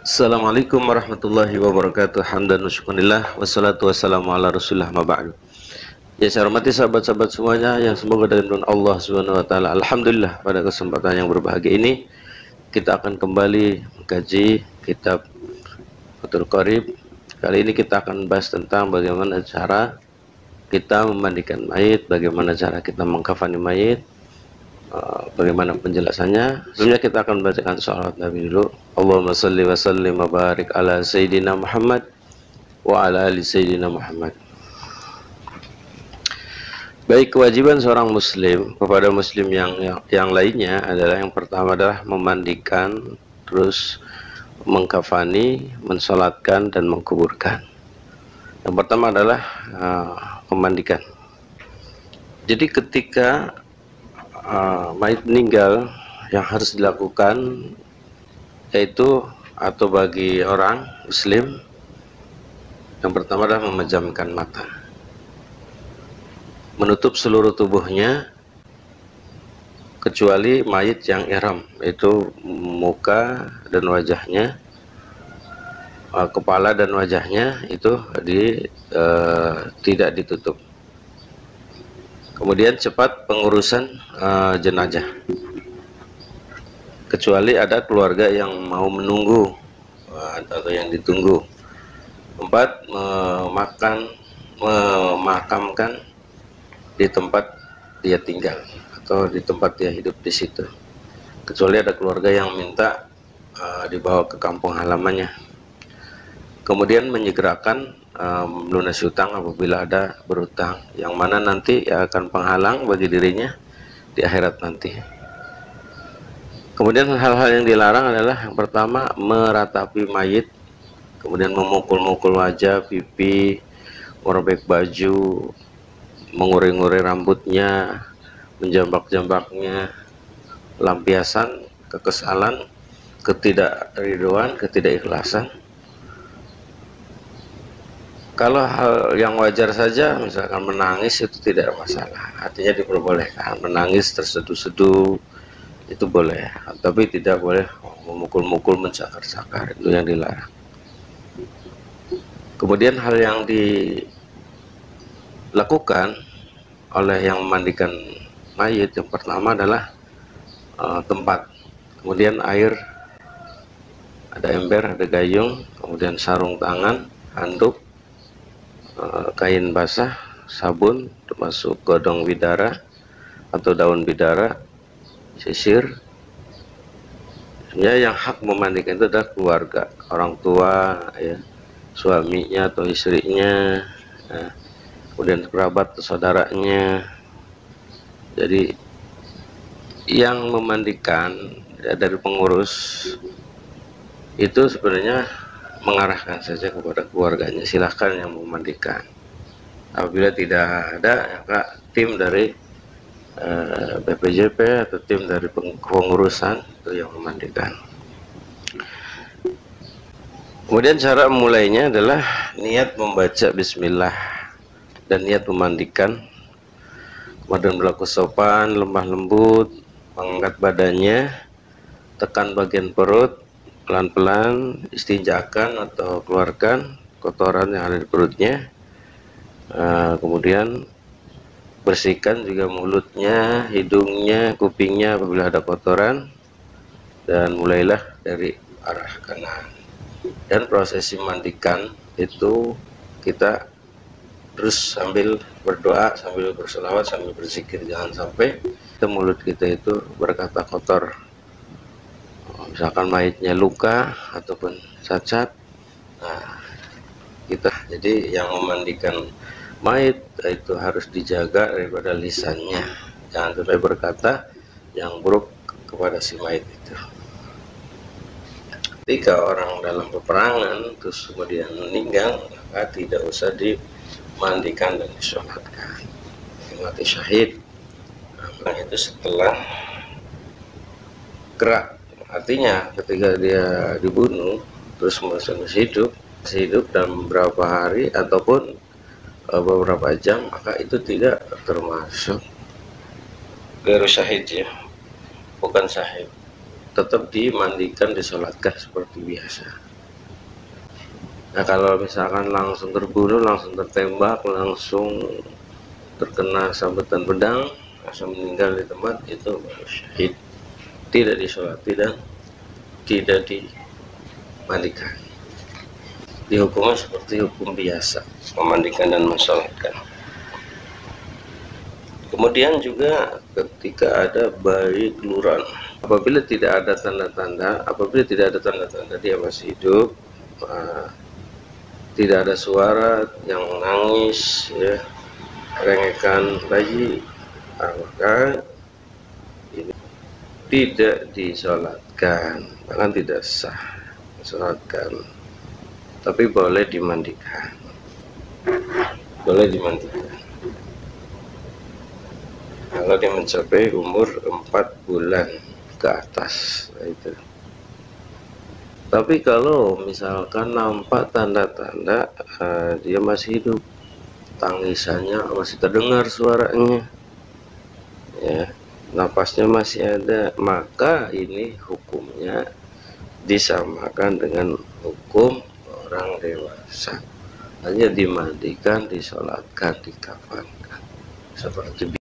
Assalamualaikum warahmatullahi wabarakatuh. Hamdan wa syukurillah wassalatu wassalamu ala rasulillah ma ba'du. Ya, saya hormati sahabat-sahabat semuanya yang semoga dengan lindungan Allah Subhanahu wa taala. Alhamdulillah, pada kesempatan yang berbahagia ini kita akan kembali mengkaji kitab Fathul Qorib. Kali ini kita akan bahas tentang bagaimana cara kita memandikan mayit, bagaimana cara kita mengkafani mayit, bagaimana penjelasannya. Sebelumnya kita akan membacakan sholawat Nabi dulu. Allahumma salli wa sallim wa barik ala Sayyidina Muhammad wa ala ali Sayyidina Muhammad. Baik, kewajiban seorang muslim kepada muslim yang lainnya adalah, yang pertama adalah memandikan, terus mengkafani, mensolatkan, dan mengkuburkan. Yang pertama adalah memandikan. Jadi ketika mayit meninggal, yang harus dilakukan yaitu, atau bagi orang muslim, yang pertama adalah memejamkan mata, menutup seluruh tubuhnya kecuali mayit yang ihram, yaitu muka dan wajahnya, kepala dan wajahnya itu tidak ditutup. Kemudian cepat pengurusan jenazah, kecuali ada keluarga yang mau menunggu atau yang ditunggu. 4, memakamkan di tempat dia tinggal atau di tempat dia hidup di situ, kecuali ada keluarga yang minta dibawa ke kampung halamannya. Kemudian menyegerakan melunasi hutang apabila ada berhutang, yang mana nanti akan penghalang bagi dirinya di akhirat nanti. Kemudian hal-hal yang dilarang adalah, yang pertama meratapi mayit, kemudian memukul-mukul wajah, pipi, merobek baju, mengurai-ngurai rambutnya, menjambak-jambaknya, lampiasan kekesalan, ketidakridhoan, ketidakikhlasan. Kalau hal yang wajar saja, misalkan menangis, itu tidak masalah, artinya diperbolehkan. Menangis terseduh-seduh itu boleh, tapi tidak boleh memukul-mukul, mencakar-cakar, itu yang dilarang. Kemudian hal yang dilakukan oleh yang memandikan mayit, yang pertama adalah tempat, kemudian air, ada ember, ada gayung, kemudian sarung tangan, handuk, kain basah, sabun, termasuk godong bidara atau daun bidara, sisir. Sebenarnya yang hak memandikan itu adalah keluarga, orang tua, ya, suaminya atau istrinya, ya, kemudian kerabat atau saudaranya. Jadi yang memandikan, ya, dari pengurus itu sebenarnya mengarahkan saja kepada keluarganya, silahkan yang memandikan. Apabila tidak ada, maka tim dari BPJP atau tim dari pengurusan itu yang memandikan. Kemudian cara memulainya adalah niat membaca bismillah dan niat memandikan, kemudian berlaku sopan, lemah lembut, mengangkat badannya, tekan bagian perut, pelan-pelan istinjakan atau keluarkan kotoran yang ada di perutnya. Kemudian bersihkan juga mulutnya, hidungnya, kupingnya apabila ada kotoran, dan mulailah dari arah kanan. Dan prosesi mandikan itu kita terus sambil berdoa, sambil berselawat, sambil berzikir, jangan sampai mulut kita itu berkata kotor. Misalkan mayitnya luka ataupun cacat, nah kita, jadi yang memandikan mayit itu harus dijaga daripada lisannya, jangan sampai berkata yang buruk kepada si mayit itu. Ketika orang dalam peperangan terus kemudian meninggal, maka tidak usah dimandikan dan disolatkan, mati syahid. Nah, itu setelah gerak. Artinya ketika dia dibunuh terus masih hidup dalam beberapa hari ataupun beberapa jam, maka itu tidak termasuk ghairu syahid, ya, bukan syahid. Tetap dimandikan, disolatkan seperti biasa. Nah kalau misalkan langsung terbunuh, langsung tertembak, langsung terkena sabetan pedang, langsung meninggal di tempat, itu baru syahid, tidak disolati dan tidak dimandikan. Dihukumnya seperti hukum biasa, memandikan dan mensolatkan. Kemudian juga ketika ada bayi keluran, apabila tidak ada tanda-tanda dia masih hidup, tidak ada suara yang nangis, ya, rengekan bayi, maka ini tidak disolatkan, bahkan tidak sah disolatkan, tapi boleh dimandikan, boleh dimandikan. Kalau dia mencapai umur 4 bulan ke atas, itu. Tapi kalau misalkan nampak tanda-tanda dia masih hidup, tangisannya masih terdengar suaranya, ya, napasnya masih ada, maka ini hukumnya disamakan dengan hukum orang dewasa, hanya dimandikan, disolatkan, dikafankan seperti